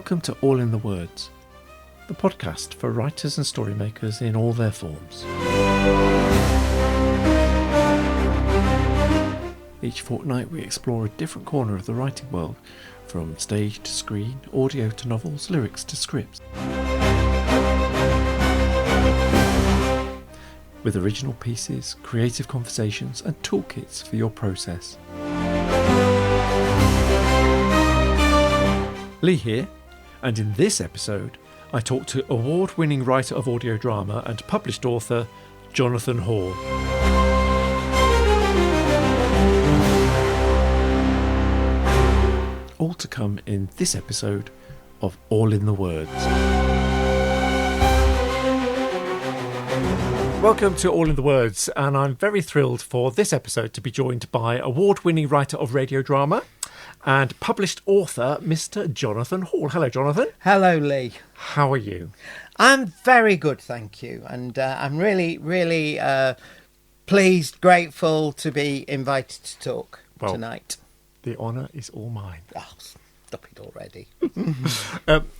Welcome to All in the Words, the podcast for writers and storymakers in all their forms. Each fortnight we explore a different corner of the writing world, from stage to screen, audio to novels, lyrics to scripts. With original pieces, creative conversations and toolkits for your process. Lee here, and in this episode I talk to award-winning writer of audio drama and published author Jonathan Hall. All to come in this episode of All in the Words. Welcome to All in the Words, and I'm very thrilled for this episode to be joined by award-winning writer of radio drama and published author Mr. Jonathan Hall. Hello, Jonathan. Hello, Lee. How are you? I'm very good, thank you. And I'm really pleased, grateful to be invited to talk tonight. The honour is all mine. Oh, stop it already.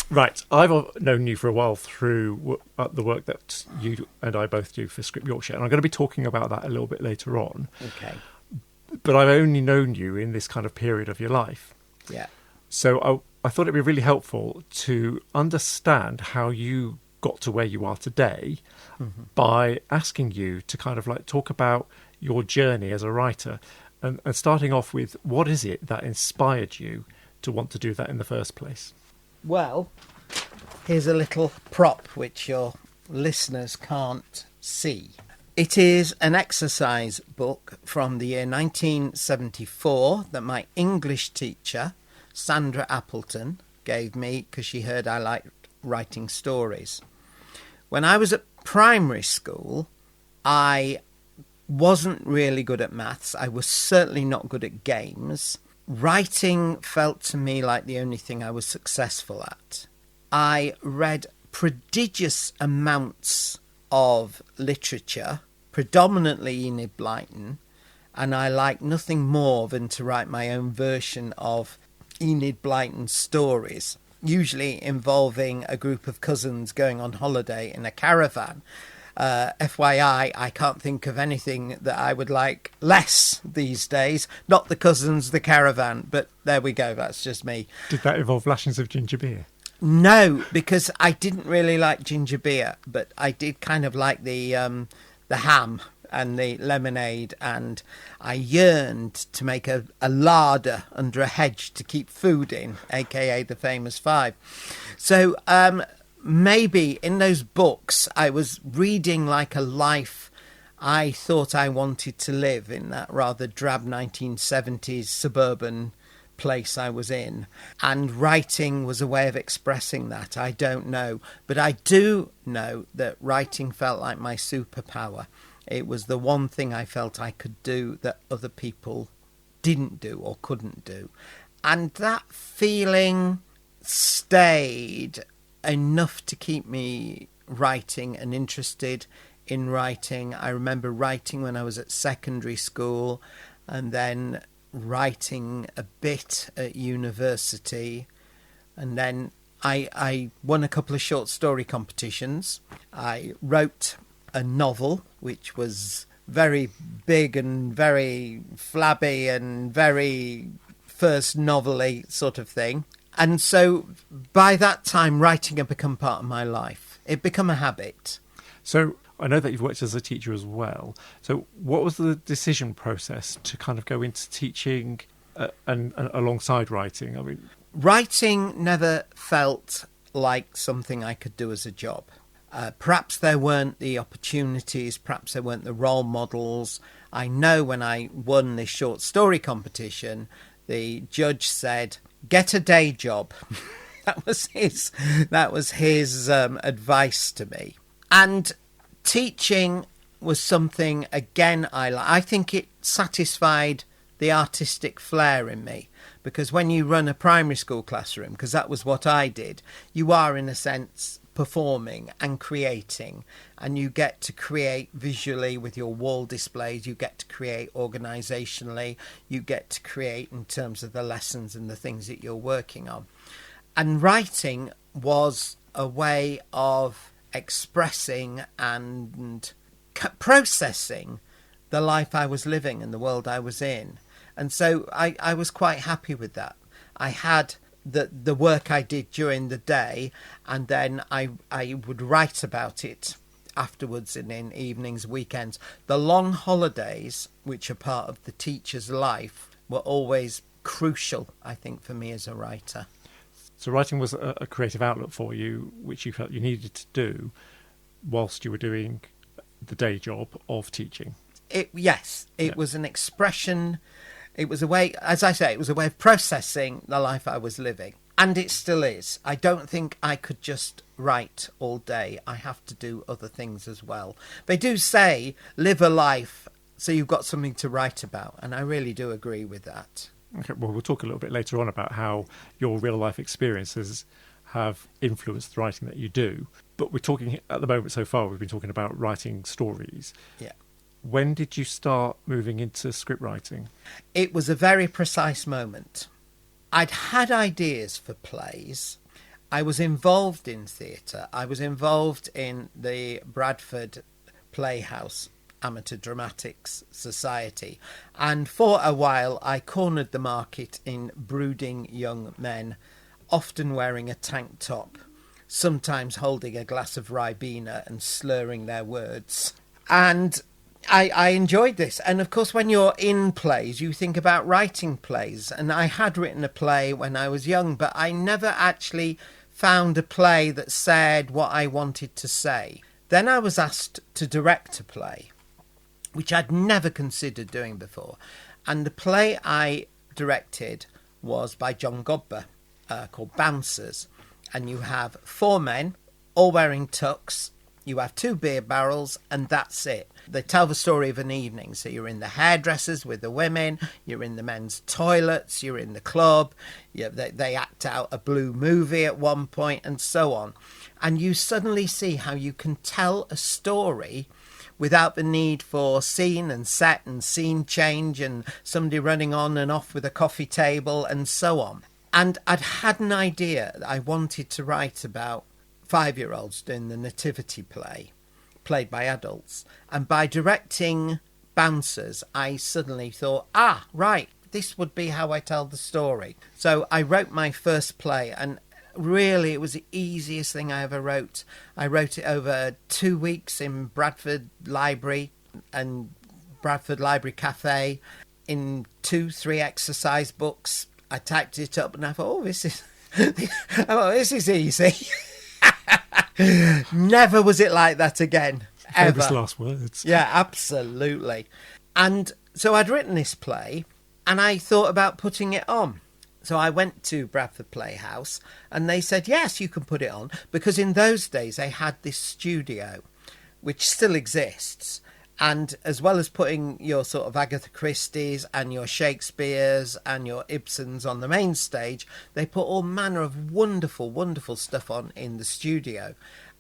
Right, I've known you for a while through the work that you and I both do for Script Yorkshire, and I'm going to be talking about that a little bit later on. Okay. But I've only known you in this kind of period of your life. Yeah. So I thought it'd be really helpful to understand how you got to where you are today by asking you to kind of like talk about your journey as a writer and starting off with what is it that inspired you to want to do that in the first place? Well, here's a little prop which your listeners can't see. It is an exercise book from the year 1974 that my English teacher, Sandra Appleton, gave me because she heard I liked writing stories. When I was at primary school, I wasn't really good at maths. I was certainly not good at games. Writing felt to me like the only thing I was successful at. I read prodigious amounts of literature, predominantly Enid Blyton, and I liked nothing more than to write my own version of Enid Blyton's stories, usually involving a group of cousins going on holiday in a caravan. FYI, I can't think of anything that I would like less these days. Not the cousins, the caravan, but there we go, that's just me. Did that involve lashings of ginger beer? No, because I didn't really like ginger beer, but I did kind of like the ham and the lemonade, and I yearned to make a larder under a hedge to keep food in, aka the famous five. So maybe in those books I was reading like a life I thought I wanted to live in that rather drab 1970s suburban place I was in, and writing was a way of expressing that. I don't know, but I do know that writing felt like my superpower. It was the one thing I felt I could do that other people didn't do or couldn't do, and that feeling stayed enough to keep me writing and interested in writing. I remember writing when I was at secondary school, and then writing a bit at university, and then I won a couple of short story competitions. I wrote a novel which was very big and very flabby and very first novel-y sort of thing, and so by that time writing had become part of my life. It became a habit. So I know that you've worked as a teacher as well. So what was the decision process to kind of go into teaching and alongside writing? I mean, writing never felt like something I could do as a job. Perhaps there weren't the opportunities, perhaps there weren't the role models. I know when I won this short story competition, the judge said, "Get a day job." That was his advice to me. And teaching was something, again, I think it satisfied the artistic flair in me, because when you run a primary school classroom, because that was what I did, you are in a sense performing and creating, and you get to create visually with your wall displays, you get to create organisationally, you get to create in terms of the lessons and the things that you're working on. And writing was a way of expressing and processing the life I was living and the world I was in. And so I was quite happy with that. I had the work I did during the day, and then I would write about it afterwards and in evenings, weekends. The long holidays, which are part of the teacher's life, were always crucial, I think, for me as a writer. So writing was a creative outlet for you, which you felt you needed to do whilst you were doing the day job of teaching. It was an expression. It was a way, as I say, it was a way of processing the life I was living. And it still is. I don't think I could just write all day. I have to do other things as well. They do say, live a life so you've got something to write about. And I really do agree with that. Okay, well, we'll talk a little bit later on about how your real life experiences have influenced the writing that you do. But we're talking at the moment so far, we've been talking about writing stories. Yeah. When did you start moving into script writing? It was a very precise moment. I'd had ideas for plays. I was involved in theatre. I was involved in the Bradford Playhouse Amateur Dramatics Society. And for a while, I cornered the market in brooding young men, often wearing a tank top, sometimes holding a glass of Ribena and slurring their words. And I enjoyed this. And of course, when you're in plays, you think about writing plays. And I had written a play when I was young, but I never actually found a play that said what I wanted to say. Then I was asked to direct a play, which I'd never considered doing before. And the play I directed was by John Godber, called Bouncers. And you have 4 men, all wearing tucks. You have 2 beer barrels, and that's it. They tell the story of an evening. So you're in the hairdressers with the women, you're in the men's toilets, you're in the club, they act out a blue movie at one point, and so on. And you suddenly see how you can tell a story without the need for scene and set and scene change and somebody running on and off with a coffee table and so on. And I'd had an idea that I wanted to write about 5-year-olds doing the nativity play, played by adults. And by directing Bouncers, I suddenly thought, right, this would be how I tell the story. So I wrote my first play, and really it was the easiest thing I ever wrote. I wrote it over 2 weeks in Bradford Library and Bradford Library Cafe in 2-3 exercise books. I typed it up and I thought, this is easy. Never was it like that again, ever. Famous last words. Yeah, absolutely. And so I'd written this play and I thought about putting it on. So I went to Bradford Playhouse and they said, yes, you can put it on. Because in those days they had this studio, which still exists. And as well as putting your sort of Agatha Christie's and your Shakespeare's and your Ibsen's on the main stage, they put all manner of wonderful, wonderful stuff on in the studio.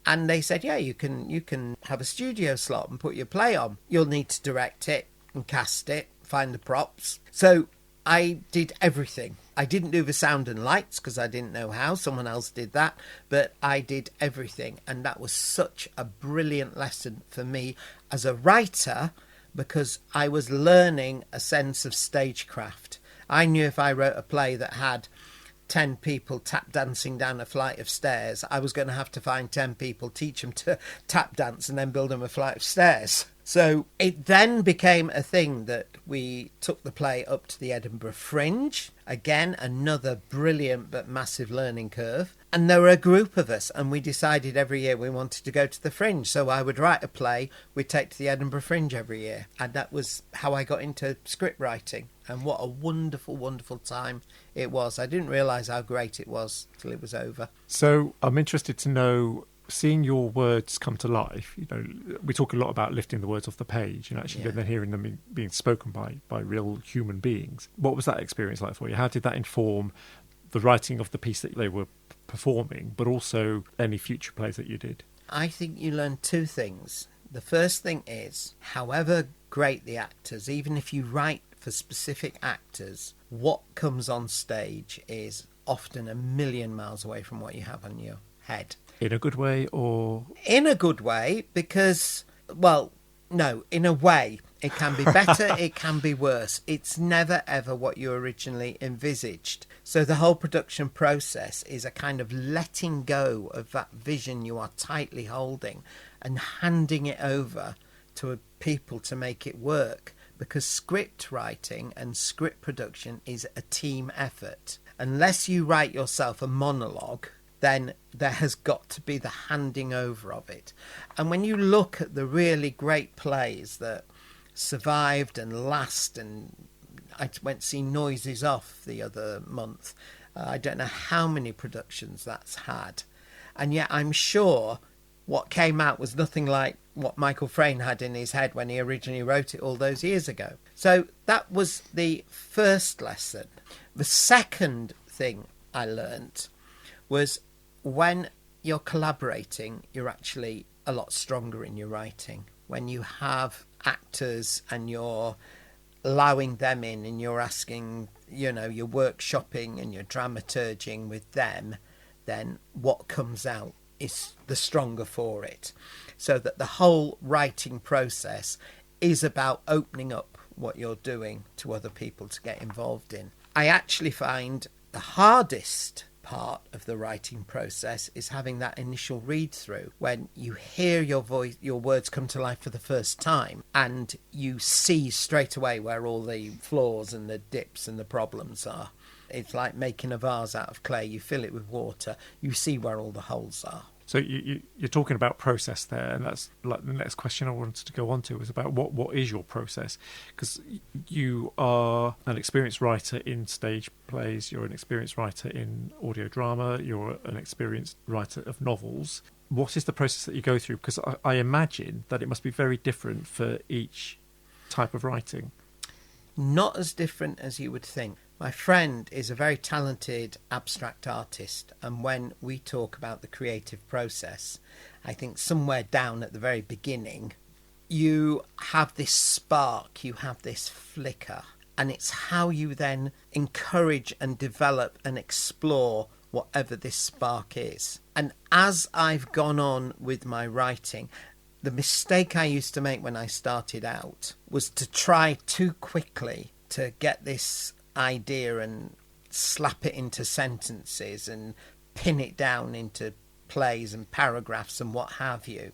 And they said, yeah, you can have a studio slot and put your play on. You'll need to direct it and cast it, find the props. So I did everything. I didn't do the sound and lights because I didn't know how. Someone else did that. But I did everything. And that was such a brilliant lesson for me as a writer, because I was learning a sense of stagecraft. I knew if I wrote a play that had 10 people tap dancing down a flight of stairs, I was going to have to find 10 people, teach them to tap dance and then build them a flight of stairs. So it then became a thing that we took the play up to the Edinburgh Fringe. Again, another brilliant but massive learning curve. And there were a group of us, and we decided every year we wanted to go to the Fringe. So I would write a play, we'd take to the Edinburgh Fringe every year. And that was how I got into script writing. And what a wonderful, wonderful time it was. I didn't realise how great it was till it was over. So I'm interested to know, seeing your words come to life, we talk a lot about lifting the words off the page and actually then hearing them being spoken by real human beings. What was that experience like for you? How did that inform the writing of the piece that they were performing, but also any future plays that you did? I think you learn 2 things. The first thing is, however great the actors, even if you write for specific actors, what comes on stage is often a million miles away from what you have on your head. In a good way or? In a good way, because, well, no, in a way. It can be better, it can be worse. It's never, ever what you originally envisaged. So the whole production process is a kind of letting go of that vision you are tightly holding and handing it over to people to make it work. Because script writing and script production is a team effort. Unless you write yourself a monologue, then there has got to be the handing over of it. And when you look at the really great plays that survived and last, and I went to see Noises Off the other month, I don't know how many productions that's had, and yet I'm sure what came out was nothing like what Michael Frayn had in his head when he originally wrote it all those years ago. So that was the first lesson. The second thing I learnt was when you're collaborating, you're actually a lot stronger in your writing. When you have actors and you're allowing them in and you're asking, you're workshopping and you're dramaturging with them, then what comes out is the stronger for it. So that the whole writing process is about opening up what you're doing to other people to get involved in. I actually find the hardest part of the writing process is having that initial read through when you hear your voice, your words come to life for the first time, and you see straight away where all the flaws and the dips and the problems are. It's like making a vase out of clay. You fill it with water, you see where all the holes are. So you're talking about process there, and that's like the next question I wanted to go on to was about what is your process? Because you are an experienced writer in stage plays, you're an experienced writer in audio drama, you're an experienced writer of novels. What is the process that you go through? Because I imagine that it must be very different for each type of writing. Not as different as you would think. My friend is a very talented abstract artist, and when we talk about the creative process, I think somewhere down at the very beginning, you have this spark, you have this flicker, and it's how you then encourage and develop and explore whatever this spark is. And as I've gone on with my writing, the mistake I used to make when I started out was to try too quickly to get this idea and slap it into sentences and pin it down into plays and paragraphs and what have you.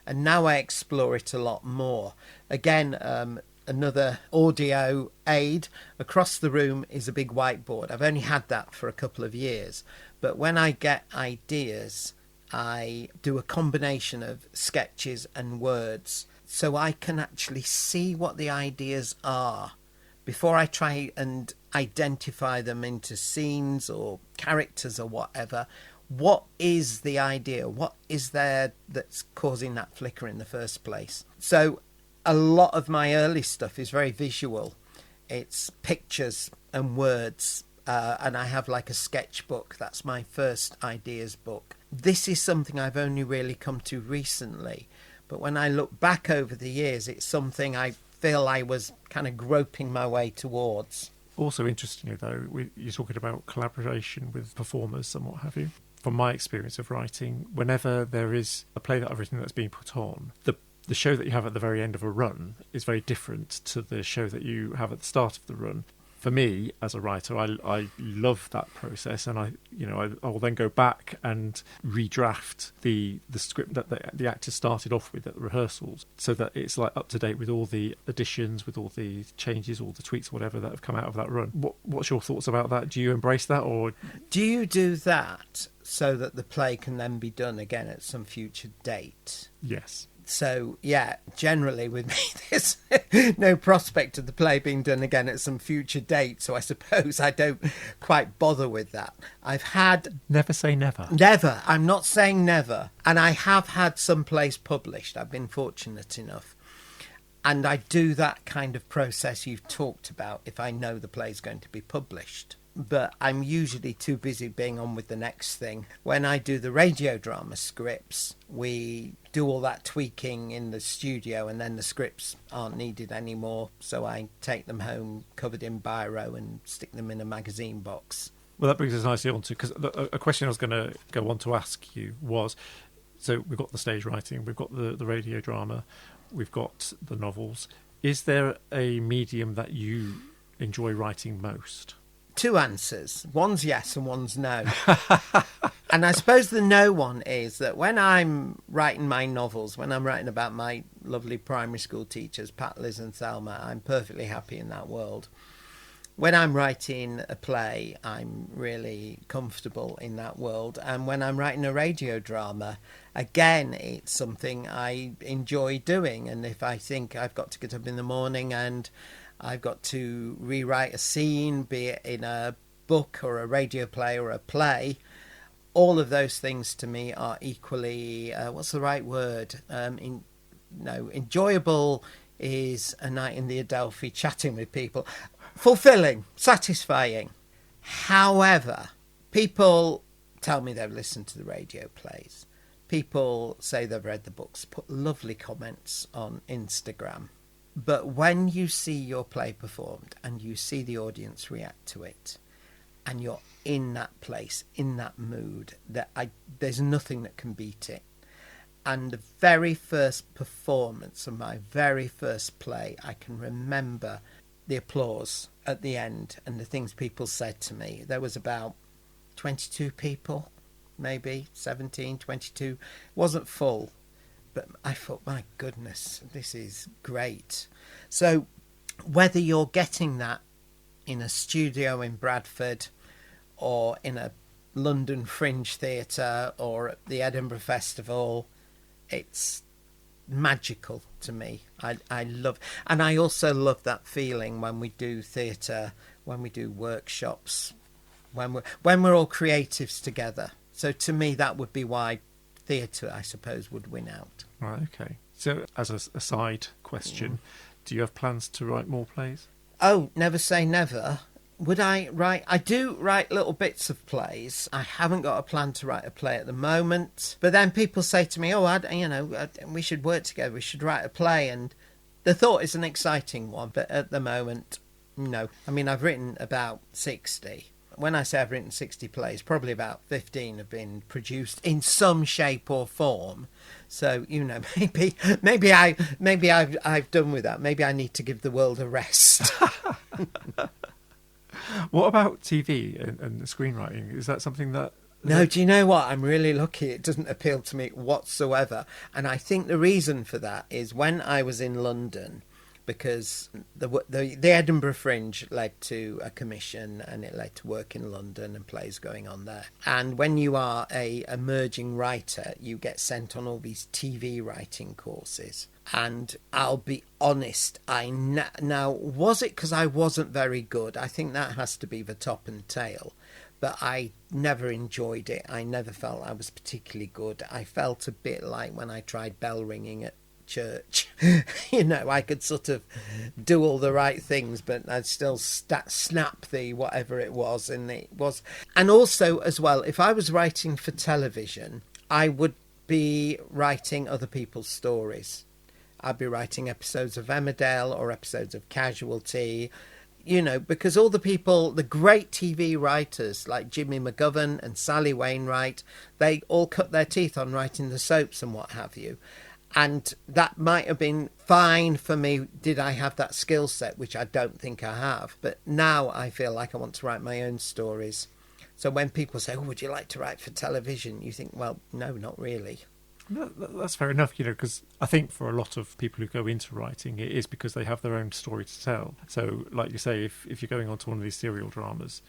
And now I explore it a lot more. Again, another audio aid across the room is a big whiteboard. I've only had that for a couple of years, but when I get ideas, I do a combination of sketches and words so I can actually see what the ideas are before I try and identify them into scenes or characters or whatever. What is the idea? What is there that's causing that flicker in the first place? So a lot of my early stuff is very visual. It's pictures and words, and I have like a sketchbook. That's my first ideas book. This is something I've only really come to recently, but when I look back over the years, it's something I feel I was kind of groping my way towards. Also, interestingly, though, you're talking about collaboration with performers and what have you. From my experience of writing, whenever there is a play that I've written that's being put on, the show that you have at the very end of a run is very different to the show that you have at the start of the run. For me, as a writer, I love that process, and I will then go back and redraft the script that the actors started off with at the rehearsals, so that it's like up to date with all the additions, with all the changes, all the tweaks, whatever that have come out of that run. What's your thoughts about that? Do you embrace that, or do you do that so that the play can then be done again at some future date? Yes. So, yeah, generally with me, there's no prospect of the play being done again at some future date, so I suppose I don't quite bother with that. I've had... Never say never. Never. I'm not saying never. And I have had some plays published. I've been fortunate enough. And I do that kind of process you've talked about if I know the play's going to be published. But I'm usually too busy being on with the next thing. When I do the radio drama scripts, we do all that tweaking in the studio, and then the scripts aren't needed anymore. So I take them home covered in biro and stick them in a magazine box. Well, that brings us nicely on to, because a question I was going to go on to ask you was, so we've got the stage writing, we've got the radio drama, we've got the novels. Is there a medium that you enjoy writing most? Two answers. One's yes and one's no. And I suppose the no one is that when I'm writing my novels, when I'm writing about my lovely primary school teachers, Pat, Liz and Thelma, I'm perfectly happy in that world. When I'm writing a play, I'm really comfortable in that world. And when I'm writing a radio drama, again, it's something I enjoy doing. And if I think I've got to get up in the morning and I've got to rewrite a scene, be it in a book or a radio play or a play, all of those things to me are equally, what's the right word? Enjoyable is a night in the Adelphi chatting with people. Fulfilling, satisfying. However, people tell me they've listened to the radio plays. People say they've read the books, put lovely comments on Instagram. But when you see your play performed and you see the audience react to it, and you're in that place, in that mood, there's nothing that can beat it. And the very first performance of my very first play, I can remember the applause at the end and the things people said to me. There was about 22 people, maybe 17, 22. It wasn't full, but I thought, my goodness, this is great. So whether you're getting that in a studio in Bradford or in a London Fringe Theatre or at the Edinburgh Festival, it's magical to me. I love, and I also love that feeling when we do theatre, when we do workshops, when we're all creatives together. So to me, that would be why theatre, I suppose, would win out. Right, okay. So as a side question, do you have plans to write more plays? Oh, never say never. Would I write? I do write little bits of plays. I haven't got a plan to write a play at the moment. But then people say to me, we should work together. We should write a play. And the thought is an exciting one. But at the moment, no. I mean, I've written about 60. When I say I've written 60 plays, probably about 15 have been produced in some shape or form. So, maybe I've done with that. Maybe I need to give the world a rest. What about TV and screenwriting? Is that something that... No, do you know what? I'm really lucky. It doesn't appeal to me whatsoever. And I think the reason for that is when I was in London, because the Edinburgh Fringe led to a commission and it led to work in London and plays going on there. And when you are a emerging writer, you get sent on all these TV writing courses. And I'll be honest, now, was it because I wasn't very good? I think that has to be the top and tail. But I never enjoyed it. I never felt I was particularly good. I felt a bit like when I tried bell ringing at church. I could sort of do all the right things, but I'd still snap the whatever it was. And also, as well, if I was writing for television, I would be writing other people's stories. I'd be writing episodes of Emmerdale or episodes of Casualty, because all the great TV writers like Jimmy McGovern and Sally Wainwright, they all cut their teeth on writing the soaps and what have you. And that might have been fine for me. Did I have that skill set, which I don't think I have. But now I feel like I want to write my own stories. So when people say, would you like to write for television? You think, well, no, not really. That's fair enough, because I think for a lot of people who go into writing, it is because they have their own story to tell. So, like you say, if you're going on to one of these serial dramas,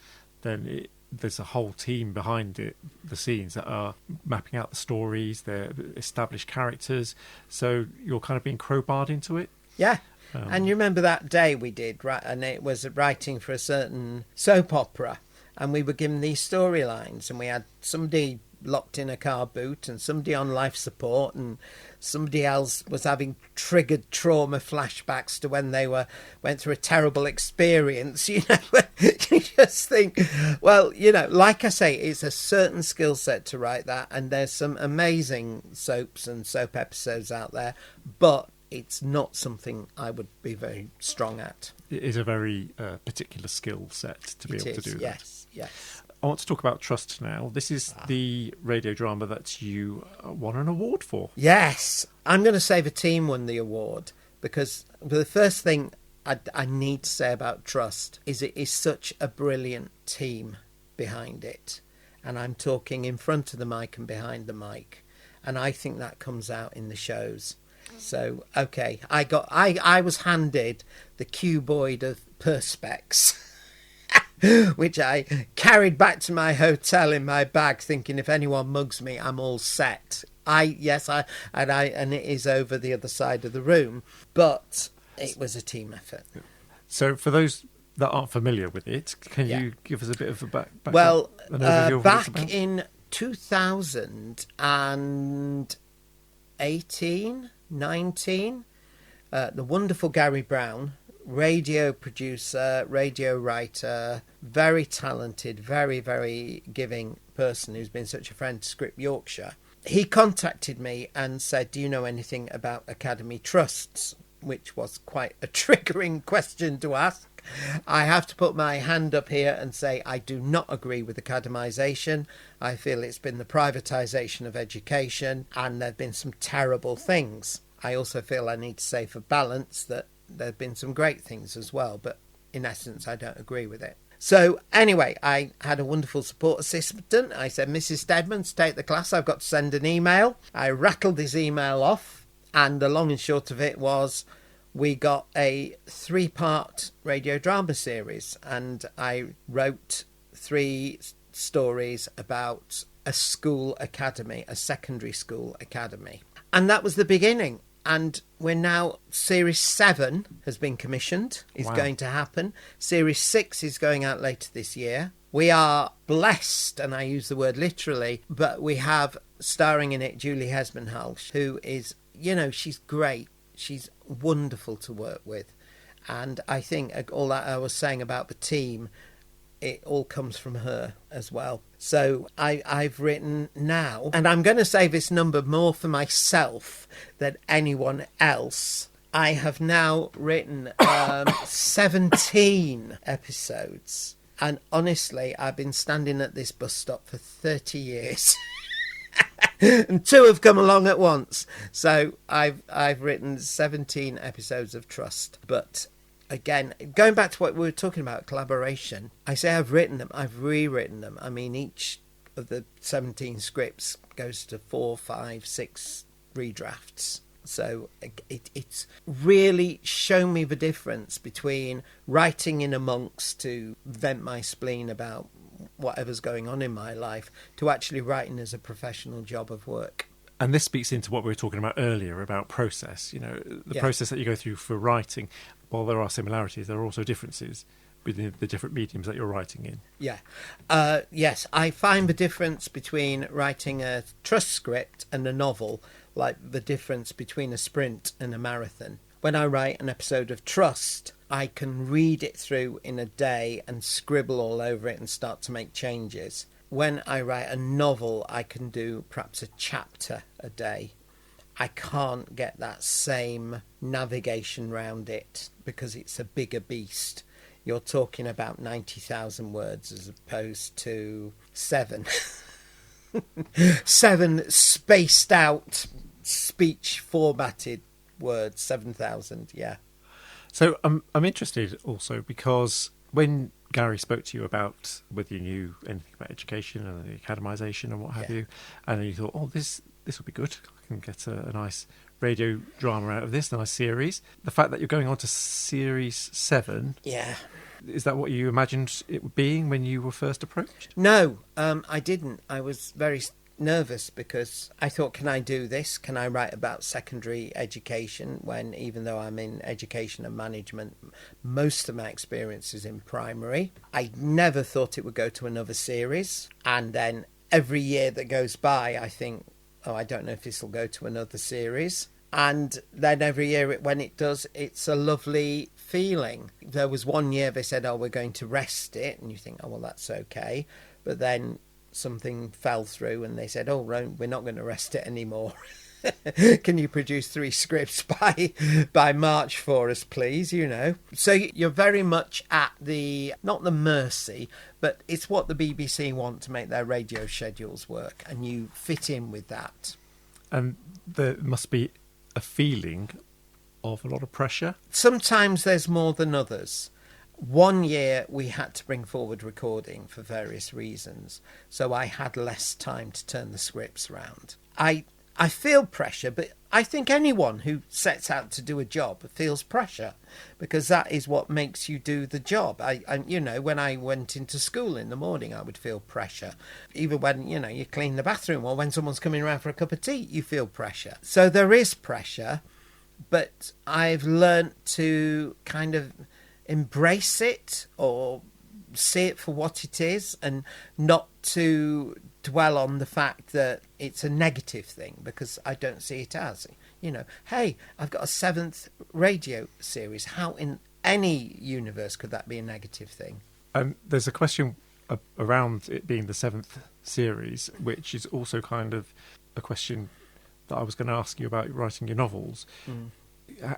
then there's a whole team behind it, the scenes that are mapping out the stories, they're established characters. So you're kind of being crowbarred into it. Yeah. And you remember that day we did, right? And it was writing for a certain soap opera. And we were given these storylines and we had somebody locked in a car boot and somebody on life support and somebody else was having triggered trauma flashbacks to when they went through a terrible experience. You just think, well, like I say, it's a certain skill set to write that, and there's some amazing soaps and soap episodes out there, but it's not something I would be very strong at. It is a very particular skill set to be able to do that. Yes. I want to talk about Trust now. This is the radio drama that you won an award for. Yes, I'm going to say the team won the award, because the first thing I need to say about Trust is it is such a brilliant team behind it. And I'm talking in front of the mic and behind the mic. And I think that comes out in the shows. So, okay, I was handed the cuboid of Perspex, which I carried back to my hotel in my bag, thinking if anyone mugs me, I'm all set. And it is over the other side of the room, but it was a team effort. So, for those that aren't familiar with it, can you give us a bit of a background? Well, an overview of what it's back about? in 2018, 19, the wonderful Gary Brown, radio producer, radio writer, very talented, very, very giving person who's been such a friend to Script Yorkshire, he contacted me and said, do you know anything about Academy Trusts? Which was quite a triggering question to ask. I have to put my hand up here and say I do not agree with academisation. I feel it's been the privatisation of education, and there have been some terrible things. I also feel I need to say for balance that there have been some great things as well, but in essence I don't agree with it. So anyway, I had a wonderful support assistant. I said, Mrs. Stedman, to take the class, I've got to send an email. I rattled his email off, and the long and short of it was we got a 3-part radio drama series, and I wrote 3 stories about a school academy, a secondary school academy. And that was the beginning. And we're now, Series 7 has been commissioned, is going to happen. Series 6 is going out later this year. We are blessed, and I use the word literally, but we have starring in it Julie Hesmanhal, who is, you know, she's great. She's wonderful to work with. And I think all that I was saying about the team, it all comes from her as well. So I've written now, and I'm going to say this number more for myself than anyone else. I have now written 17 episodes. And honestly, I've been standing at this bus stop for 30 years. And 2 have come along at once. So I've written 17 episodes of Trust. But again, going back to what we were talking about, collaboration, I say I've written them, I've rewritten them. I mean, each of the 17 scripts goes to 4, 5, 6 redrafts. So it's really shown me the difference between writing in amongst to vent my spleen about whatever's going on in my life to actually writing as a professional job of work. And this speaks into what we were talking about earlier about process. You know, the process that you go through for writing, while there are similarities, there are also differences within the different mediums that you're writing in. Yeah. Yes, I find the difference between writing a Trust script and a novel like the difference between a sprint and a marathon. When I write an episode of Trust, I can read it through in a day and scribble all over it and start to make changes. When I write a novel, I can do perhaps a chapter a day. I can't get that same navigation round it because it's a bigger beast. You're talking about 90,000 words as opposed to 7. 7 spaced out, speech formatted words, 7,000, yeah. So I'm interested also because when Gary spoke to you about whether you knew anything about education and the academisation and what have you, and you thought, oh, this will be good. I can get a nice radio drama out of this, a nice series. The fact that you're going on to Series 7, is that what you imagined it being when you were first approached? No, I didn't. I was very nervous because I thought, can I do this? Can I write about secondary education when, even though I'm in education and management, most of my experience is in primary? I never thought it would go to another series. And then every year that goes by, I think, oh, I don't know if this will go to another series. And then every year when it does, it's a lovely feeling. There was one year they said, oh, we're going to rest it. And you think, oh, well, that's okay. But then something fell through and they said, oh, we're not going to rest it anymore. Can you produce 3 scripts by March for us, please? You know. So you're very much at the, not the mercy, but it's what the BBC want to make their radio schedules work, and you fit in with that. And there must be a feeling of a lot of pressure. Sometimes there's more than others. One year we had to bring forward recording for various reasons, so I had less time to turn the scripts round. I feel pressure, but I think anyone who sets out to do a job feels pressure, because that is what makes you do the job. I you know, when I went into school in the morning, I would feel pressure. Even when, you know, you clean the bathroom or when someone's coming around for a cup of tea, you feel pressure. So there is pressure, but I've learnt to kind of embrace it or see it for what it is, and not to dwell on the fact that it's a negative thing, because I don't see it as, you know, hey, I've got a 7th radio series. How in any universe could that be a negative thing? There's a question around it being the 7th series, which is also kind of a question that I was going to ask you about writing your novels.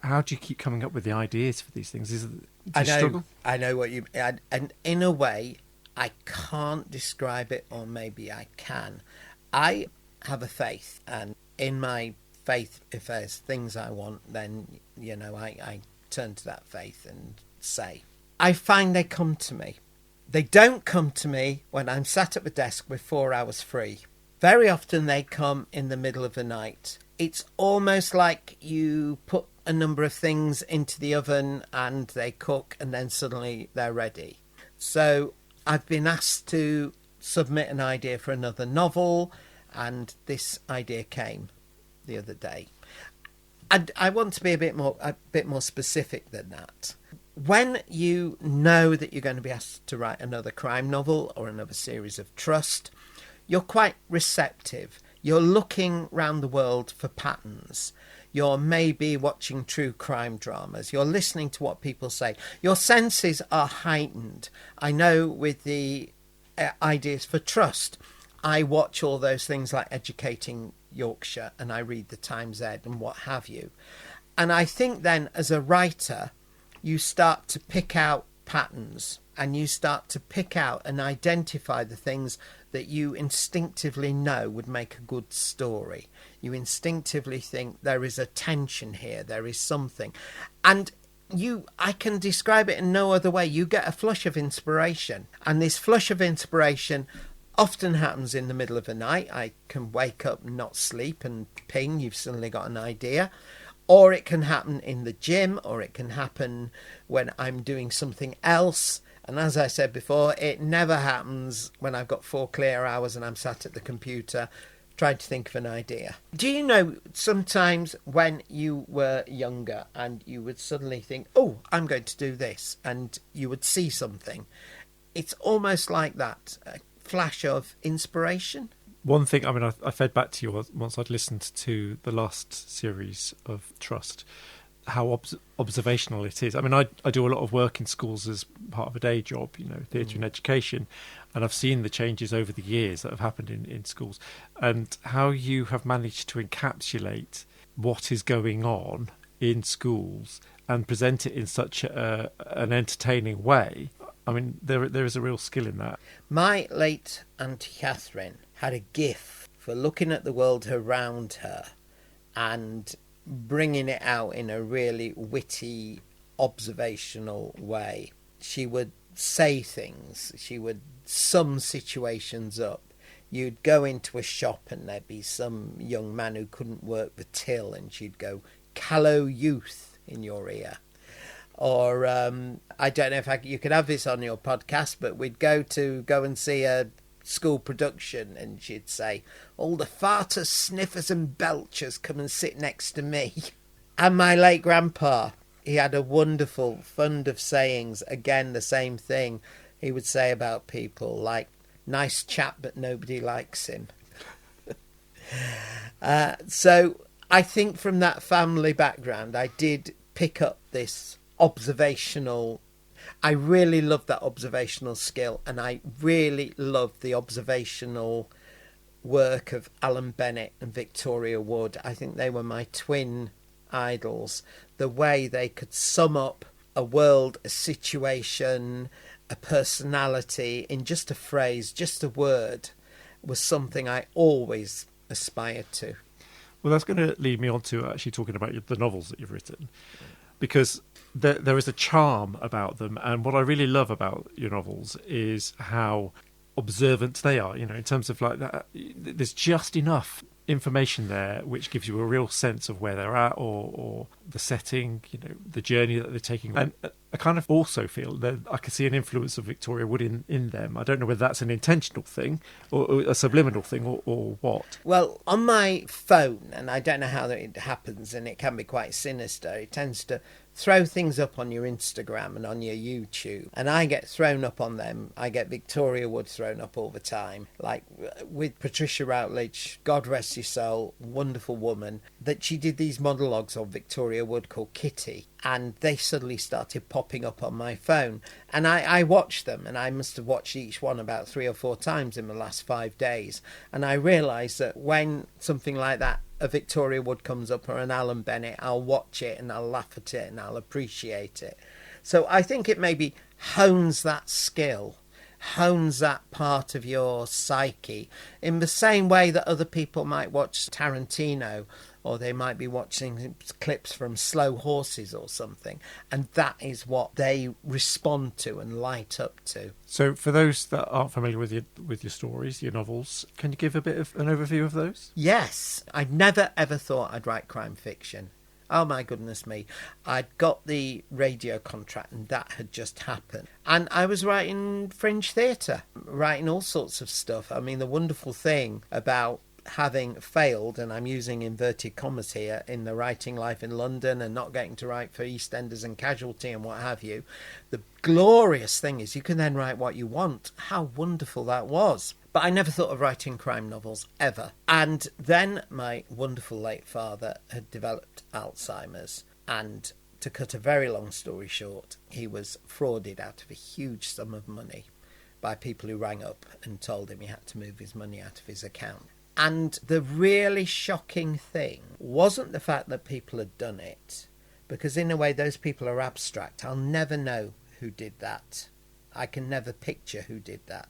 How do you keep coming up with the ideas for these things? Do you struggle? I know what you... And in a way, I can't describe it, or maybe I can. I have a faith, and in my faith, if there's things I want, then, you know, I turn to that faith and say. I find they come to me. They don't come to me when I'm sat at a desk with 4 hours free. Very often they come in the middle of the night. It's almost like you put a number of things into the oven and they cook, and then suddenly they're ready. So I've been asked to submit an idea for another novel, and this idea came the other day. And I want to be a bit more specific than that. When you know that you're going to be asked to write another crime novel or another series of Trust, you're quite receptive. You're looking round the world for patterns. You're maybe watching true crime dramas. You're listening to what people say. Your senses are heightened. I know with the ideas for Trust, I watch all those things like Educating Yorkshire, and I read the Times Ed and what have you. And I think then as a writer, you start to pick out patterns, and you start to pick out and identify the things that you instinctively know would make a good story. You instinctively think there is a tension here, there is something. And I can describe it in no other way. You get a flush of inspiration, and this flush of inspiration often happens in the middle of the night. I can wake up and not sleep, and ping, you've suddenly got an idea. Or it can happen in the gym, or it can happen when I'm doing something else. And as I said before, it never happens when I've got 4 clear hours and I'm sat at the computer trying to think of an idea. Do you know, sometimes when you were younger and you would suddenly think, oh, I'm going to do this, and you would see something. It's almost like that, a flash of inspiration. One thing, I mean, I fed back to you once I'd listened to the last series of Trust, how observational it is. I mean, I do a lot of work in schools as part of a day job, you know, theatre and education, and I've seen the changes over the years that have happened in schools, and how you have managed to encapsulate what is going on in schools and present it in such an entertaining way. I mean, there is a real skill in that. My late Auntie Catherine had a gift for looking at the world around her and bringing it out in a really witty, observational way. She would say things. She would sum situations up. You'd go into a shop and there'd be some young man who couldn't work the till, and she'd go, "Callow youth," in your ear. Or I don't know if you could have this on your podcast, but we'd go and see a school production, and she'd say, "All the farters, sniffers and belchers come and sit next to me." And my late grandpa, he had a wonderful fund of sayings. Again, the same thing he would say about people, like, "Nice chap, but nobody likes him." So I think from that family background, I did pick up this observational. I really love that observational skill, and I really love the observational work of Alan Bennett and Victoria Wood. I think they were my twin idols. The way they could sum up a world, a situation, a personality in just a phrase, just a word, was something I always aspired to. Well, that's going to lead me on to actually talking about the novels that you've written, because there is a charm about them. And what I really love about your novels is how observant they are, in terms of like that. There's just enough information there which gives you a real sense of where they're at, or the setting, the journey that they're taking. And I kind of also feel that I can see an influence of Victoria Wood in them. I don't know whether that's an intentional thing or a subliminal thing or what. Well, on my phone, and I don't know how it happens, and it can be quite sinister, it tends to throw things up on your Instagram and on your YouTube, and I get thrown up on them. I get Victoria Wood thrown up all the time, like with Patricia Routledge, God rest your soul, wonderful woman, that she did these monologues on Victoria Wood called Kitty, and they suddenly started popping up on my phone, and I watched them, and I must have watched each one about 3 or 4 times in the last 5 days, and I realised that when something like that, a Victoria Wood comes up or an Alan Bennett, I'll watch it and I'll laugh at it and I'll appreciate it. So I think it maybe hones that skill, hones that part of your psyche in the same way that other people might watch Tarantino, or they might be watching clips from Slow Horses or something, and that is what they respond to and light up to. So for those that aren't familiar with your stories, your novels, can you give a bit of an overview of those? Yes, I never ever thought I'd write crime fiction. Oh my goodness me. I'd got the radio contract and that had just happened. And I was writing fringe theatre, writing all sorts of stuff. I mean, the wonderful thing about having failed, and I'm using inverted commas here, in the writing life in London and not getting to write for EastEnders and Casualty and what have you, the glorious thing is you can then write what you want. How wonderful that was. But I never thought of writing crime novels, ever. And then my wonderful late father had developed Alzheimer's, and to cut a very long story short, he was frauded out of a huge sum of money by people who rang up and told him he had to move his money out of his account. And the really shocking thing wasn't the fact that people had done it, because in a way those people are abstract. I'll never know who did that. I can never picture who did that.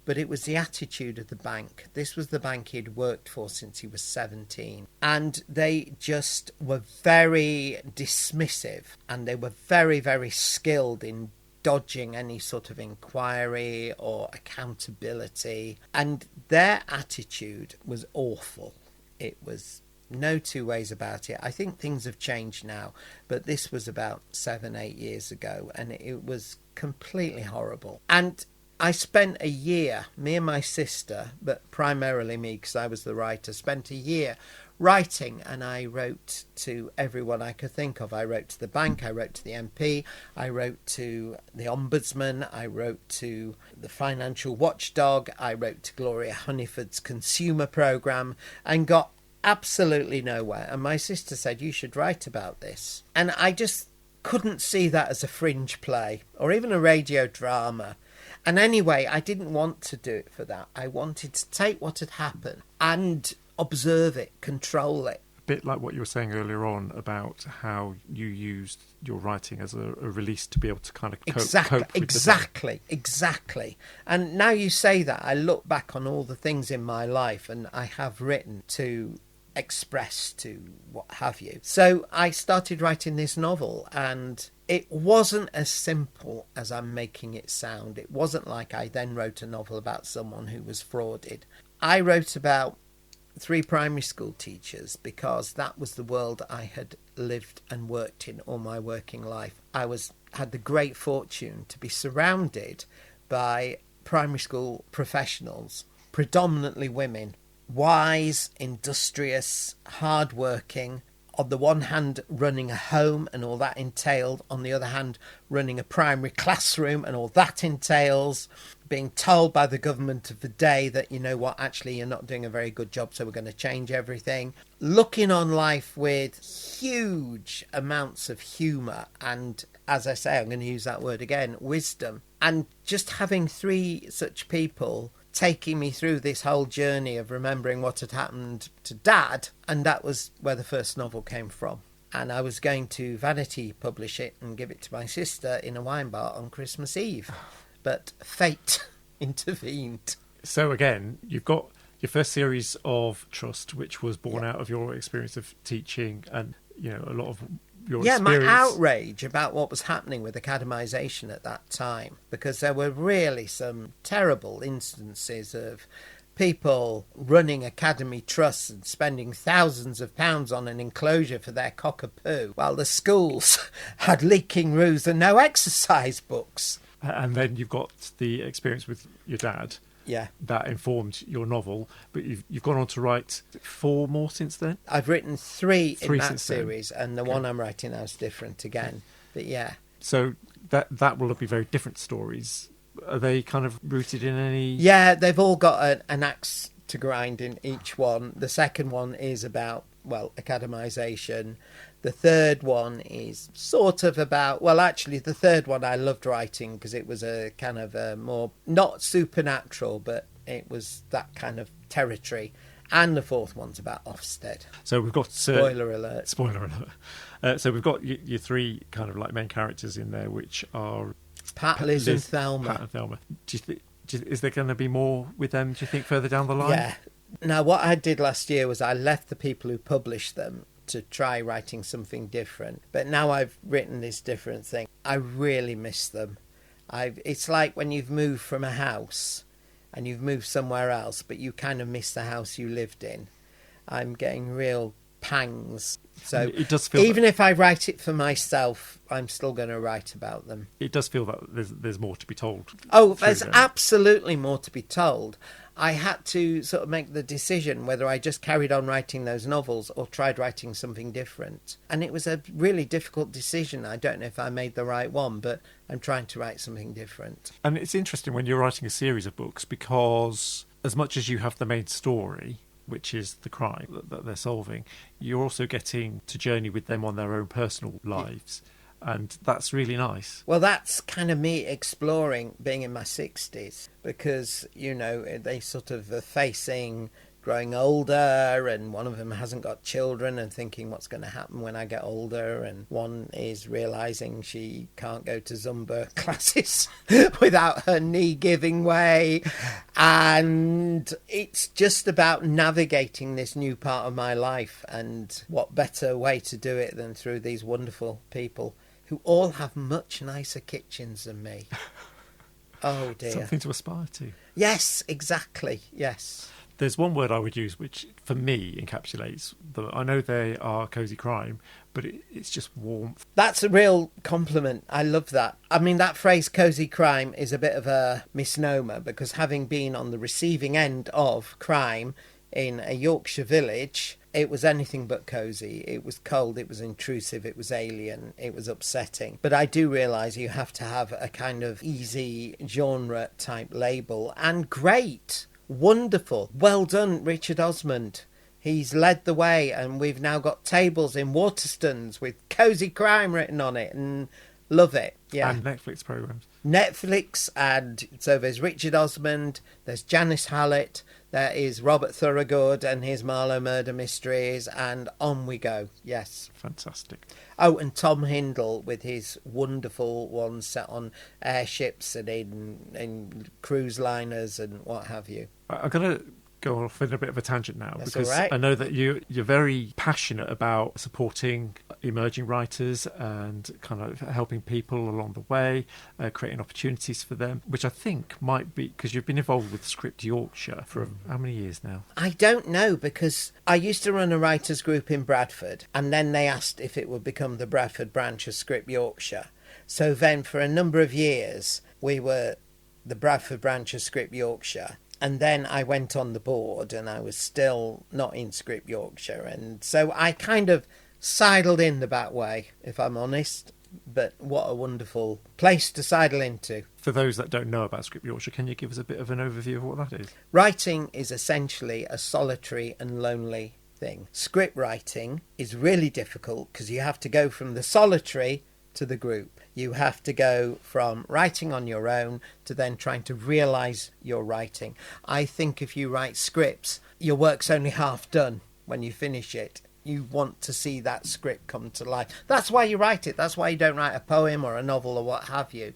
But it was the attitude of the bank. This was the bank he'd worked for since he was 17. And they just were very dismissive, and they were very, very skilled in dodging any sort of inquiry or accountability, and their attitude was awful. It was no two ways about it. I think things have changed now, but this was about 7-8 years ago, and it was completely horrible. And I spent a year, me and my sister, but primarily me because I was the writer, spent a year writing, and I wrote to everyone I could think of. I wrote to the bank, I wrote to the MP, I wrote to the Ombudsman, I wrote to the Financial Watchdog, I wrote to Gloria Honeyford's consumer programme, and got absolutely nowhere. And my sister said, you should write about this. And I just couldn't see that as a fringe play or even a radio drama. And anyway, I didn't want to do it for that. I wanted to take what had happened and observe it, control it. A bit like what you were saying earlier on about how you used your writing as a release to be able to kind of cope with Exactly. And now you say that, I look back on all the things in my life, and I have written to express, to what have you. So I started writing this novel, and it wasn't as simple as I'm making it sound. It wasn't like I then wrote a novel about someone who was frauded. I wrote about 3 primary school teachers because that was the world I had lived and worked in all my working life. I had the great fortune to be surrounded by primary school professionals, predominantly women, wise, industrious, hard-working, on the one hand running a home and all that entailed, on the other hand running a primary classroom and all that entails, being told by the government of the day that, you know what, actually you're not doing a very good job, so we're going to change everything, looking on life with huge amounts of humour and, as I say, I'm going to use that word again, wisdom, and just having 3 such people taking me through this whole journey of remembering what had happened to Dad, and that was where the first novel came from. And I was going to Vanity publish it and give it to my sister in a wine bar on Christmas Eve. But fate intervened. So again, you've got your first series of Trust, which was born out of your experience of teaching and, a lot of your experience. My outrage about what was happening with academisation at that time, because there were really some terrible instances of people running academy trusts and spending thousands of pounds on an enclosure for their cockapoo, while the schools had leaking roofs and no exercise books. And then you've got the experience with your dad. Yeah. That informed your novel, but you've gone on to write 4 more since then? I've written 3 in that since series, then. And the one I'm writing now is different again. But yeah. So that will be very different stories. Are they kind of rooted in any... Yeah, they've all got an axe to grind in each one. The second one is about, academisation. The third one is sort of about... Well, actually, the third one I loved writing because it was a kind of a more... Not supernatural, but it was that kind of territory. And the fourth one's about Ofsted. So we've got... Spoiler alert. Spoiler alert. So we've got your 3 kind of like main characters in there, which are... Pat, Liz and Thelma. Pat and Thelma. Is there going to be more with them, do you think, further down the line? Yeah. Now, what I did last year was I left the people who published them to try writing something different. But now I've written this different thing. I really miss them. It's like when you've moved from a house and you've moved somewhere else, but you kind of miss the house you lived in. I'm getting real pangs. So it does feel even if I write it for myself, I'm still going to write about them. It does feel that there's more to be told. Oh, there's absolutely more to be told. I had to sort of make the decision whether I just carried on writing those novels or tried writing something different. And it was a really difficult decision. I don't know if I made the right one, but I'm trying to write something different. And it's interesting when you're writing a series of books, because as much as you have the main story, which is the crime that they're solving, you're also getting to journey with them on their own personal lives. And that's really nice. Well, that's kind of me exploring being in my 60s because, they sort of are facing growing older, and one of them hasn't got children and thinking what's going to happen when I get older, and one is realising she can't go to Zumba classes without her knee giving way, and it's just about navigating this new part of my life, and what better way to do it than through these wonderful people who all have much nicer kitchens than me. Oh dear. Something to aspire to. Yes, exactly, yes. There's one word I would use which, for me, encapsulates them. I know they are cosy crime, but it's just warmth. That's a real compliment. I love that. I mean, that phrase cosy crime is a bit of a misnomer because having been on the receiving end of crime in a Yorkshire village, it was anything but cosy. It was cold, it was intrusive, it was alien, it was upsetting. But I do realise you have to have a kind of easy genre type label. And great! Wonderful. Well done, Richard Osmond. He's led the way, and we've now got tables in Waterstones with cosy crime written on it, and love it. Yeah. And Netflix programmes. Netflix, and so there's Richard Osmond, there's Janice Hallett, there is Robert Thorogood and his Marlowe Murder Mysteries, and on we go. Yes. Fantastic. Oh, and Tom Hindle with his wonderful ones set on airships and in cruise liners and what have you. I'm going to go off in a bit of a tangent now. That's because all right. I know that you're very passionate about supporting emerging writers and kind of helping people along the way, creating opportunities for them, which I think might be because you've been involved with Script Yorkshire for how many years now? I don't know, because I used to run a writers group in Bradford, and then they asked if it would become the Bradford branch of Script Yorkshire. So then for a number of years we were the Bradford branch of Script Yorkshire. And then I went on the board and I was still not in Script Yorkshire. And so I kind of sidled in the back way, if I'm honest. But what a wonderful place to sidle into. For those that don't know about Script Yorkshire, can you give us a bit of an overview of what that is? Writing is essentially a solitary and lonely thing. Script writing is really difficult because you have to go from the solitary to the group. You have to go from writing on your own to then trying to realise your writing. I think if you write scripts, your work's only half done when you finish it. You want to see that script come to life. That's why you write it. That's why you don't write a poem or a novel or what have you.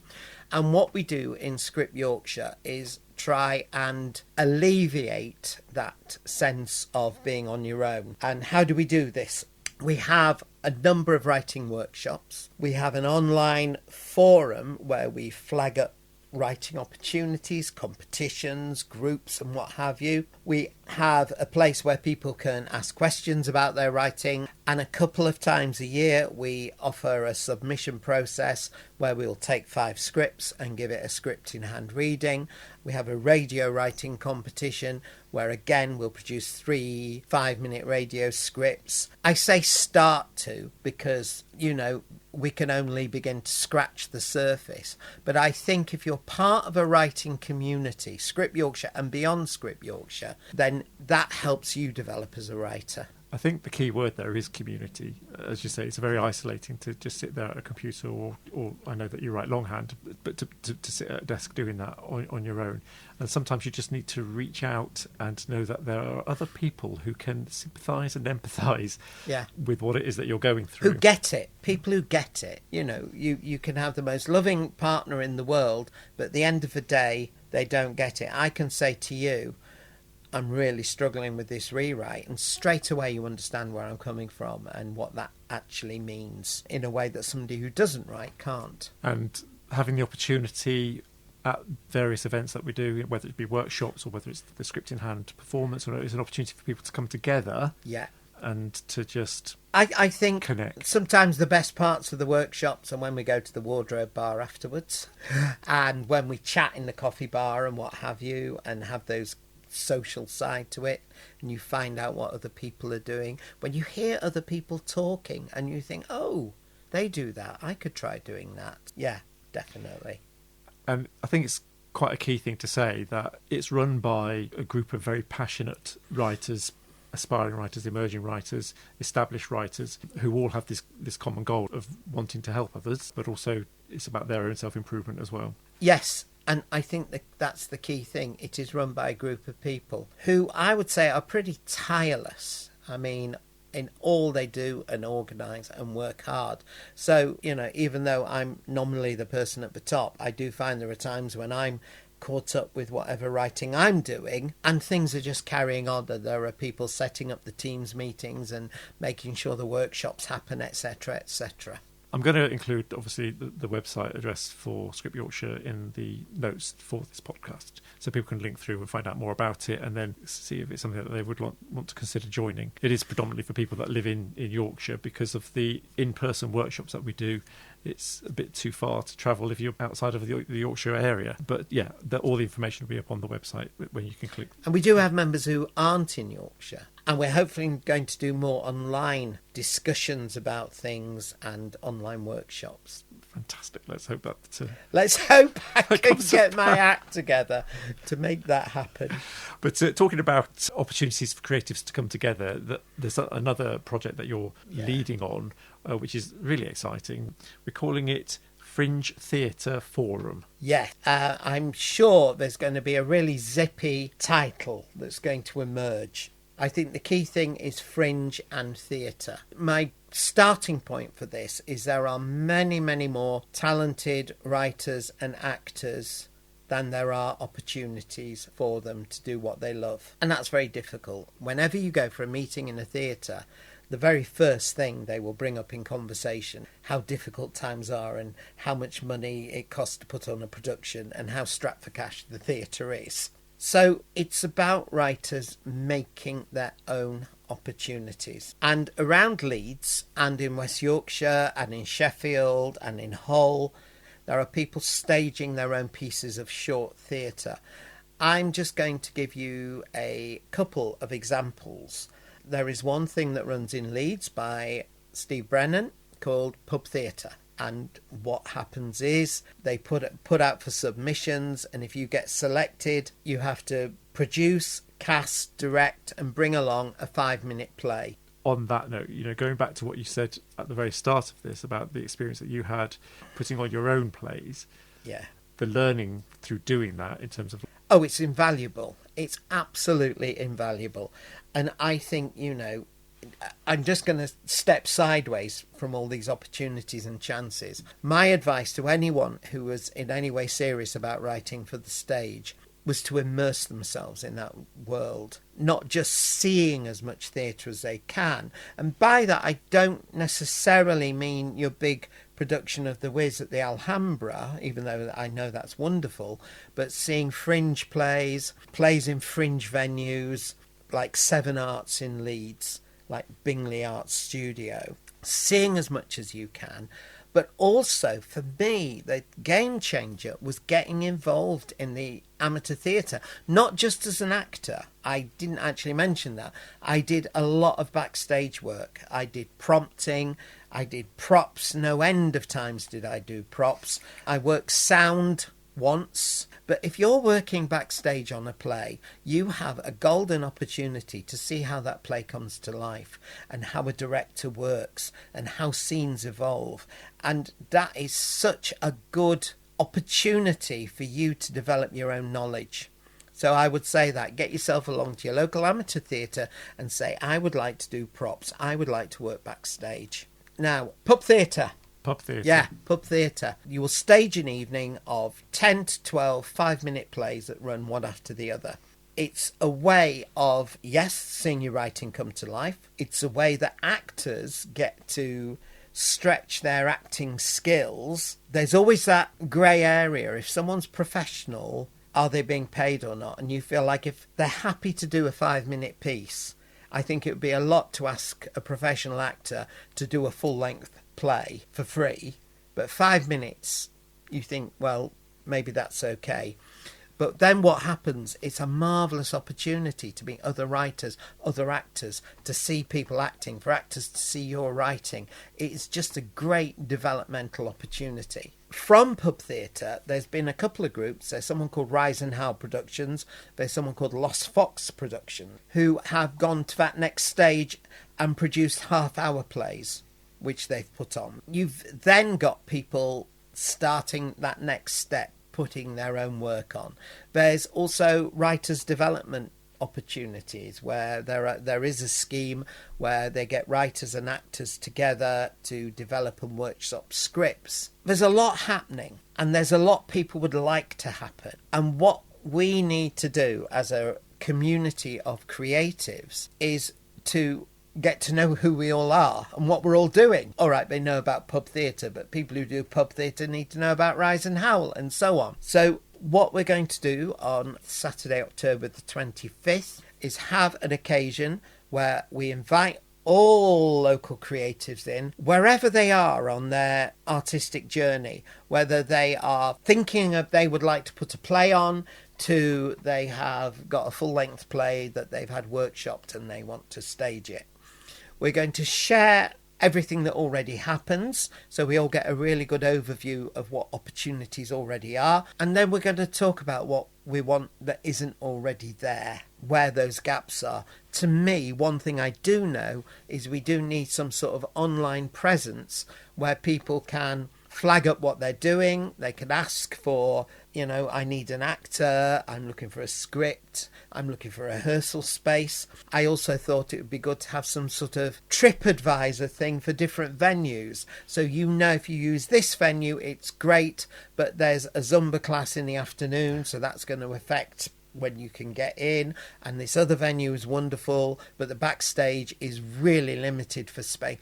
And what we do in Script Yorkshire is try and alleviate that sense of being on your own. And how do we do this? We have a number of writing workshops. We have an online forum where we flag up writing opportunities, competitions, groups and what have you. We have a place where people can ask questions about their writing, and a couple of times a year we offer a submission process where we'll take 5 scripts and give it a script in hand reading. We have a radio writing competition where again we'll produce 3 5-minute radio scripts. I say start to because, you know, we can only begin to scratch the surface. But I think if you're part of a writing community, Script Yorkshire and beyond Script Yorkshire, then that helps you develop as a writer. I think the key word there is community. As you say, it's very isolating to just sit there at a computer, or I know that you write longhand, but to sit at a desk doing that on your own. And sometimes you just need to reach out and know that there are other people who can sympathise and empathise with what it is that you're going through. Who get it. People who get it. You know, you can have the most loving partner in the world, but at the end of the day, they don't get it. I can say to you, I'm really struggling with this rewrite, and straight away you understand where I'm coming from and what that actually means in a way that somebody who doesn't write can't. And having the opportunity at various events that we do, whether it be workshops or whether it's the script in hand performance, or it's an opportunity for people to come together and to just I think connect. Sometimes the best parts of the workshops are when we go to the wardrobe bar afterwards and when we chat in the coffee bar and what have you, and have those social side to it, and you find out what other people are doing. When you hear other people talking and you think, oh, they do that, I could try doing that. Yeah, definitely. And I think it's quite a key thing to say that it's run by a group of very passionate writers, aspiring writers, emerging writers, established writers, who all have this common goal of wanting to help others, but also it's about their own self-improvement as well. Yes. And I think that's the key thing. It is run by a group of people who I would say are pretty tireless. I mean, in all they do and organise and work hard. So, you know, even though I'm nominally the person at the top, I do find there are times when I'm caught up with whatever writing I'm doing and things are just carrying on. There are people setting up the Teams meetings and making sure the workshops happen, etc., etc. I'm going to include, obviously, the website address for Script Yorkshire in the notes for this podcast, so people can link through and find out more about it and then see if it's something that they would want to consider joining. It is predominantly for people that live in Yorkshire because of the in-person workshops that we do. It's a bit too far to travel if you're outside of the Yorkshire area. But yeah, all the information will be up on the website when you can click. And we do have members who aren't in Yorkshire. And we're hopefully going to do more online discussions about things and online workshops. Fantastic. Let's hope that... Let's hope I can get my act together to make that happen. But talking about opportunities for creatives to come together, there's another project that you're leading on, which is really exciting. We're calling it Fringe Theatre Forum. Yes, I'm sure there's going to be a really zippy title that's going to emerge. I think the key thing is fringe and theatre. My starting point for this is there are many, many more talented writers and actors than there are opportunities for them to do what they love. And that's very difficult. Whenever you go for a meeting in a theatre, the very first thing they will bring up in conversation, how difficult times are and how much money it costs to put on a production and how strapped for cash the theatre is. So it's about writers making their own opportunities. And around Leeds and in West Yorkshire and in Sheffield and in Hull, there are people staging their own pieces of short theatre. I'm just going to give you a couple of examples. There is one thing that runs in Leeds by Steve Brennan called Pub Theatre. And what happens is they put out for submissions, and if you get selected, you have to produce, cast, direct and bring along a 5-minute play. on that note, going back to what you said at the very start of this about the experience that you had putting on your own plays, Yeah. the learning through doing that in terms of... Oh, it's invaluable. It's absolutely invaluable. And I think, I'm just going to step sideways from all these opportunities and chances. My advice to anyone who was in any way serious about writing for the stage was to immerse themselves in that world, not just seeing as much theatre as they can. And by that, I don't necessarily mean your big production of The Wiz at the Alhambra, even though I know that's wonderful, but seeing fringe plays in fringe venues, like Seven Arts in Leeds, like Bingley Arts Studio, seeing as much as you can. But also, for me, the game changer was getting involved in the amateur theatre, not just as an actor. I didn't actually mention that. I did a lot of backstage work. I did prompting, I did props, no end of times did I do props. I worked sound once. But if you're working backstage on a play, you have a golden opportunity to see how that play comes to life and how a director works and how scenes evolve. And that is such a good opportunity for you to develop your own knowledge. So I would say that get yourself along to your local amateur theatre and say, I would like to do props. I would like to work backstage. Now, pub theatre. Pub theatre. Yeah, pub theatre. You will stage an evening of 10 to 12 5-minute plays that run one after the other. It's a way of, yes, seeing your writing come to life. It's a way that actors get to stretch their acting skills. There's always that grey area. If someone's professional, are they being paid or not? And you feel like if they're happy to do a 5-minute piece, I think it would be a lot to ask a professional actor to do a full-length play for free. But 5 minutes, you think, well, maybe that's okay. But then what happens, it's a marvellous opportunity to meet other writers, other actors, to see people acting, for actors to see your writing. It's just a great developmental opportunity. From pub theatre, there's been a couple of groups. There's someone called Rise and Howl Productions. There's someone called Lost Fox Productions, who have gone to that next stage and produced half-hour plays, which they've put on. You've then got people starting that next step, putting their own work on. There's also writers' development opportunities where there is a scheme where they get writers and actors together to develop and workshop scripts. There's a lot happening, and there's a lot people would like to happen. And what we need to do as a community of creatives is to get to know who we all are and what we're all doing. All right, they know about pub theatre, but people who do pub theatre need to know about Rise and Howl and so on. So what we're going to do on Saturday, October the 25th, is have an occasion where we invite all local creatives in, wherever they are on their artistic journey, whether they are thinking of they would like to put a play on, to they have got a full-length play that they've had workshopped and they want to stage it. We're going to share everything that already happens, so we all get a really good overview of what opportunities already are, and then we're going to talk about what we want that isn't already there, where those gaps are. To me, one thing I do know is we do need some sort of online presence where people can flag up what they're doing. They can ask for, I need an actor, I'm looking for a script, I'm looking for a rehearsal space. I also thought it would be good to have some sort of TripAdvisor thing for different venues. So if you use this venue, it's great, but there's a Zumba class in the afternoon, so that's going to affect when you can get in, and this other venue is wonderful, but the backstage is really limited for space.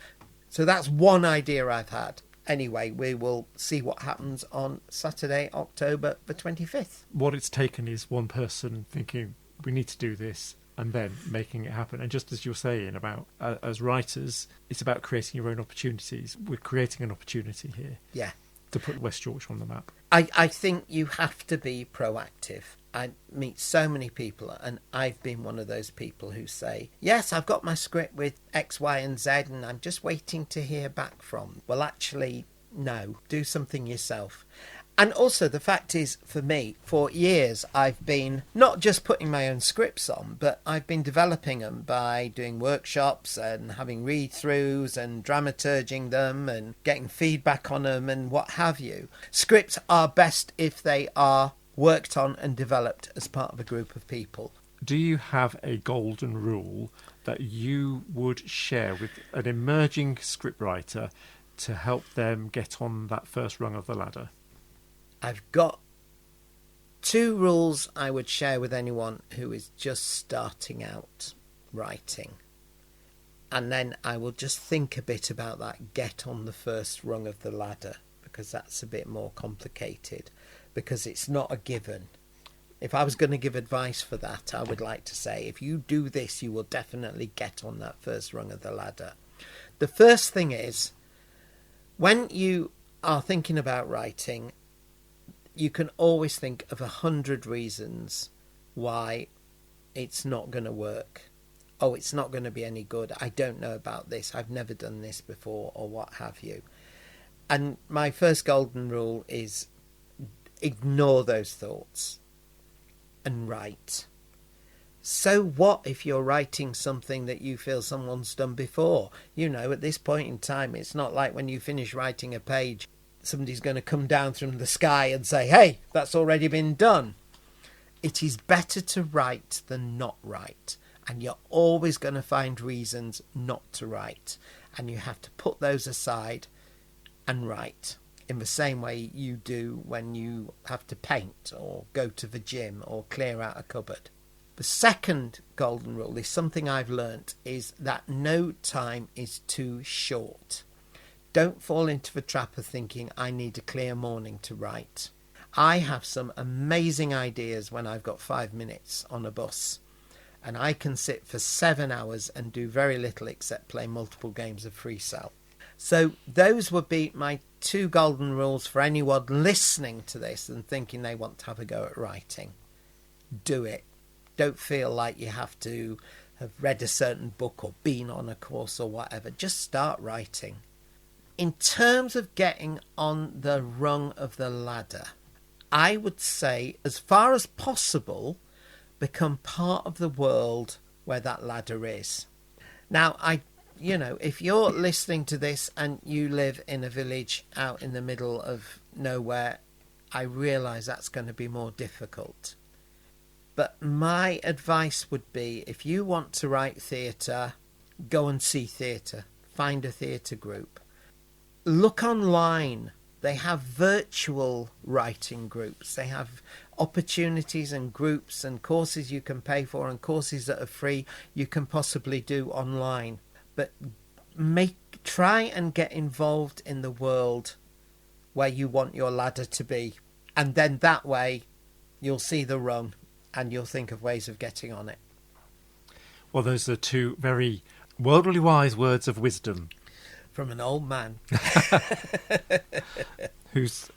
So that's one idea I've had. Anyway, we will see what happens on Saturday, October the 25th. What it's taken is one person thinking, we need to do this, and then making it happen. And just as you're saying about, as writers, it's about creating your own opportunities. We're creating an opportunity here. Yeah. To put West Yorkshire on the map. I think you have to be proactive. I meet so many people, and I've been one of those people who say, yes, I've got my script with X, Y, and Z, and I'm just waiting to hear back from. Well, actually, no, do something yourself. And also the fact is, for me, for years, I've been not just putting my own scripts on, but I've been developing them by doing workshops and having read-throughs and dramaturging them and getting feedback on them and what have you. Scripts are best if they are worked on and developed as part of a group of people. Do you have a golden rule that you would share with an emerging scriptwriter to help them get on that first rung of the ladder? I've got 2 rules I would share with anyone who is just starting out writing. And then I will just think a bit about that get on the first rung of the ladder, because that's a bit more complicated, because it's not a given. If I was going to give advice for that, I would like to say, if you do this, you will definitely get on that first rung of the ladder. The first thing is, when you are thinking about writing, you can always think of 100 reasons why it's not going to work. Oh, it's not going to be any good. I don't know about this. I've never done this before, or what have you. And my first golden rule is ignore those thoughts and write. So what if you're writing something that you feel someone's done before? You know, at this point in time, it's not like when you finish writing a page, somebody's going to come down from the sky and say, hey, that's already been done. It is better to write than not write. And you're always going to find reasons not to write. And you have to put those aside and write in the same way you do when you have to paint or go to the gym or clear out a cupboard. The second golden rule is something I've learnt, is that no time is too short. Don't fall into the trap of thinking I need a clear morning to write. I have some amazing ideas when I've got 5 minutes on a bus, and I can sit for 7 hours and do very little except play multiple games of free cell. So those would be my 2 golden rules for anyone listening to this and thinking they want to have a go at writing. Do it. Don't feel like you have to have read a certain book or been on a course or whatever. Just start writing. In terms of getting on the rung of the ladder, I would say, as far as possible, become part of the world where that ladder is. Now, if you're listening to this and you live in a village out in the middle of nowhere, I realise that's going to be more difficult. But my advice would be, if you want to write theatre, go and see theatre. Find a theatre group. Look online. They have virtual writing groups. They have opportunities and groups and courses you can pay for and courses that are free you can possibly do online. But try and get involved in the world where you want your ladder to be. And then that way you'll see the rung and you'll think of ways of getting on it. Well, those are 2 very worldly wise words of wisdom. From an old man. Who's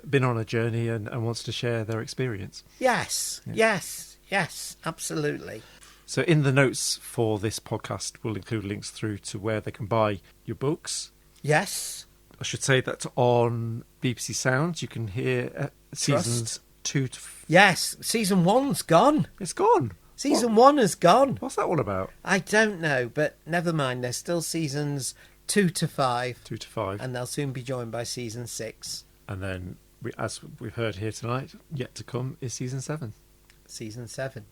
been on a journey and wants to share their experience. Yes, absolutely. So in the notes for this podcast, we'll include links through to where they can buy your books. Yes. I should say that on BBC Sounds, you can hear seasons 2 to... Yes, season 1's gone. It's gone. Season 1 is gone. What's that all about? I don't know, but never mind. There's still seasons 2 to 5. 2 to 5. And they'll soon be joined by season 6. And then, as we've heard here tonight, yet to come is season 7. Season 7.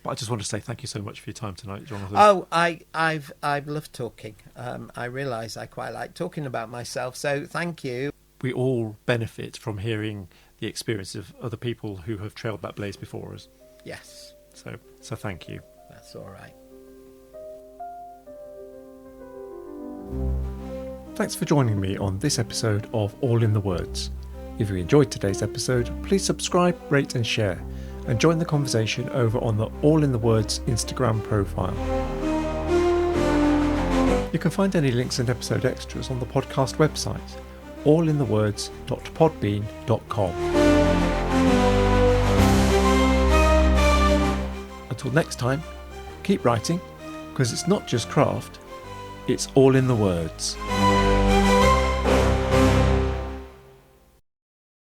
But I just want to say thank you so much for your time tonight, Jonathan. Oh, I've loved talking. I realise I quite like talking about myself, so thank you. We all benefit from hearing the experience of other people who have trailed that blaze before us. Yes. So thank you. That's all right. Thanks for joining me on this episode of All in the Words. If you enjoyed today's episode, please subscribe, rate and share, and join the conversation over on the All in the Words Instagram profile. You can find any links and episode extras on the podcast website, allinthewords.podbean.com. Until next time, keep writing, because it's not just craft, it's all in the words.